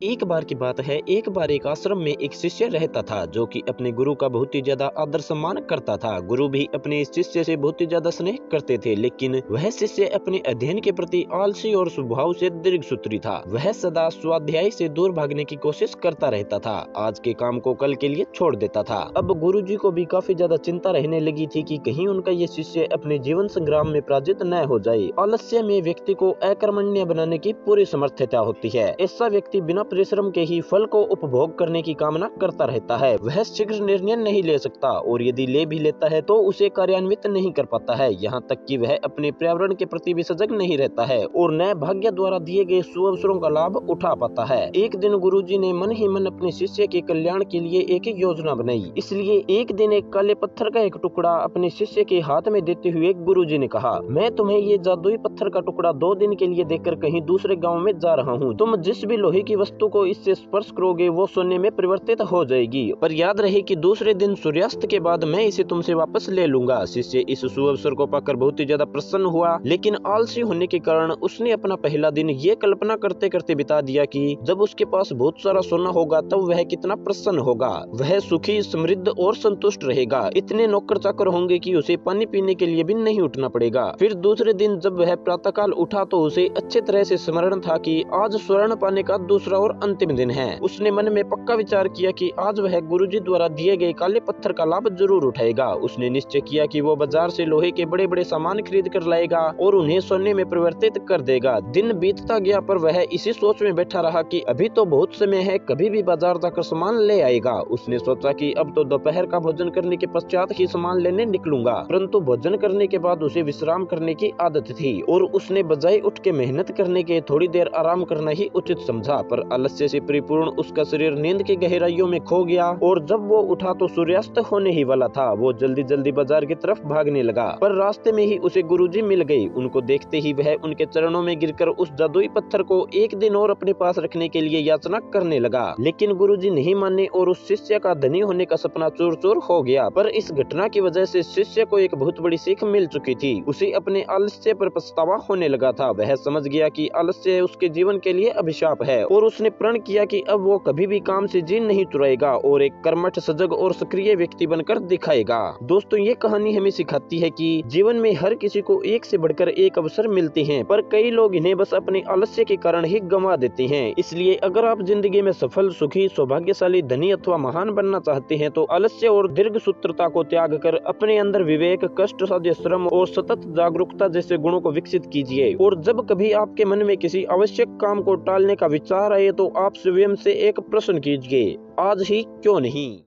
एक बार की बात है, एक बार एक आश्रम में एक शिष्य रहता था जो कि अपने गुरु का बहुत ही ज्यादा आदर सम्मान करता था। गुरु भी अपने इस शिष्य से बहुत ही ज्यादा स्नेह करते थे, लेकिन वह शिष्य अपने अध्ययन के प्रति आलसी और स्वभाव से दीर्घसूत्री था। वह सदा स्वाध्याय से दूर भागने की कोशिश करता रहता था, आज के काम को कल के लिए छोड़ देता था। अब गुरु जी को भी काफी ज्यादा चिंता रहने लगी थी कि कहीं उनका ये शिष्य अपने जीवन संग्राम में पराजित न हो जाए। आलस्य में व्यक्ति को अकर्मण्य बनाने की पूरी समर्थता होती है। ऐसा व्यक्ति बिना परिश्रम के ही फल को उपभोग करने की कामना करता रहता है। वह शीघ्र निर्णय नहीं ले सकता और यदि ले भी लेता है तो उसे कार्यान्वित नहीं कर पाता है। यहाँ तक कि वह अपने पर्यावरण के प्रति भी सजग नहीं रहता है और न भाग्य द्वारा दिए गए सुअवसरों का लाभ उठा पाता है। एक दिन गुरुजी ने मन ही मन अपने शिष्य के कल्याण के लिए एक योजना बनाई। इसलिए एक दिन एक काले पत्थर का एक टुकड़ा अपने शिष्य के हाथ में देते हुए गुरुजी ने कहा, मैं तुम्हें ये जादुई पत्थर का टुकड़ा 2 दिन के लिए देकर कहीं दूसरे गाँव में जा रहा हूँ। तुम जिस भी लोहे की वस्तु को इससे स्पर्श करोगे वो सोने में परिवर्तित हो जाएगी, पर याद रहे कि दूसरे दिन सूर्यास्त के बाद मैं इसे तुमसे वापस ले लूंगा। शिष्य इस सुअवसर को पाकर बहुत ही ज्यादा प्रसन्न हुआ, लेकिन आलसी होने के कारण उसने अपना पहला दिन ये कल्पना करते करते बिता दिया कि जब उसके पास बहुत सारा सोना होगा तब वह कितना प्रसन्न होगा। वह सुखी, समृद्ध और संतुष्ट रहेगा। इतने नौकर चाकर होंगे कि उसे पानी पीने के लिए भी नहीं उठना पड़ेगा। फिर दूसरे दिन जब वह प्रातःकाल उठा तो उसे अच्छे तरह से स्मरण था कि आज स्वर्ण पाने का दूसरा और अंतिम दिन है। उसने मन में पक्का विचार किया कि आज वह गुरुजी द्वारा दिए गए काले पत्थर का लाभ जरूर उठाएगा। उसने निश्चय किया कि वो बाजार से लोहे के बड़े बड़े सामान खरीद कर लाएगा और उन्हें सोने में परिवर्तित कर देगा। दिन बीतता गया पर वह इसी सोच में बैठा रहा कि अभी तो बहुत समय है, कभी भी बाजार जाकर सामान ले आएगा। उसने सोचा कि अब तो दोपहर का भोजन करने के पश्चात ही सामान लेने निकलूंगा, परंतु भोजन करने के बाद उसे विश्राम करने की आदत थी और उसने बजाय उठ के मेहनत करने के थोड़ी देर आराम करना ही उचित समझा। पर आलस्य से परिपूर्ण उसका शरीर नींद की गहराइयों में खो गया और जब वो उठा तो सूर्यास्त होने ही वाला था। वो जल्दी जल्दी बाजार की तरफ भागने लगा, पर रास्ते में ही उसे गुरुजी मिल गए। उनको देखते ही वह उनके चरणों में गिरकर उस जादुई पत्थर को एक दिन और अपने पास रखने के लिए याचना करने लगा, लेकिन गुरुजी नहीं माने और उस शिष्य का धनी होने का सपना चूर चूर हो गया। पर इस घटना की वजह से शिष्य को एक बहुत बड़ी सीख मिल चुकी थी। उसे अपने आलस्य पर पछतावा होने लगा था। वह समझ गया कि आलस्य उसके जीवन के लिए अभिशाप है और उसने प्रण किया कि अब वो कभी भी काम से जी नहीं चुराएगा और एक कर्मठ, सजग और सक्रिय व्यक्ति बनकर दिखाएगा। दोस्तों, ये कहानी हमें सिखाती है कि जीवन में हर किसी को एक से बढ़कर एक अवसर मिलते हैं, पर कई लोग इन्हें बस अपने आलस्य के कारण ही गंवा देते हैं। इसलिए अगर आप जिंदगी में सफल, सुखी, सौभाग्यशाली, धनी अथवा महान बनना चाहते हैं तो आलस्य और दीर्घसूत्रता को त्याग कर अपने अंदर विवेक, कष्ट साध्य श्रम और सतत जागरूकता जैसे गुणों को विकसित कीजिए। और जब कभी आपके मन में किसी आवश्यक काम को टालने का विचार आए तो आप स्वयं से एक प्रश्न कीजिए, आज ही क्यों नहीं।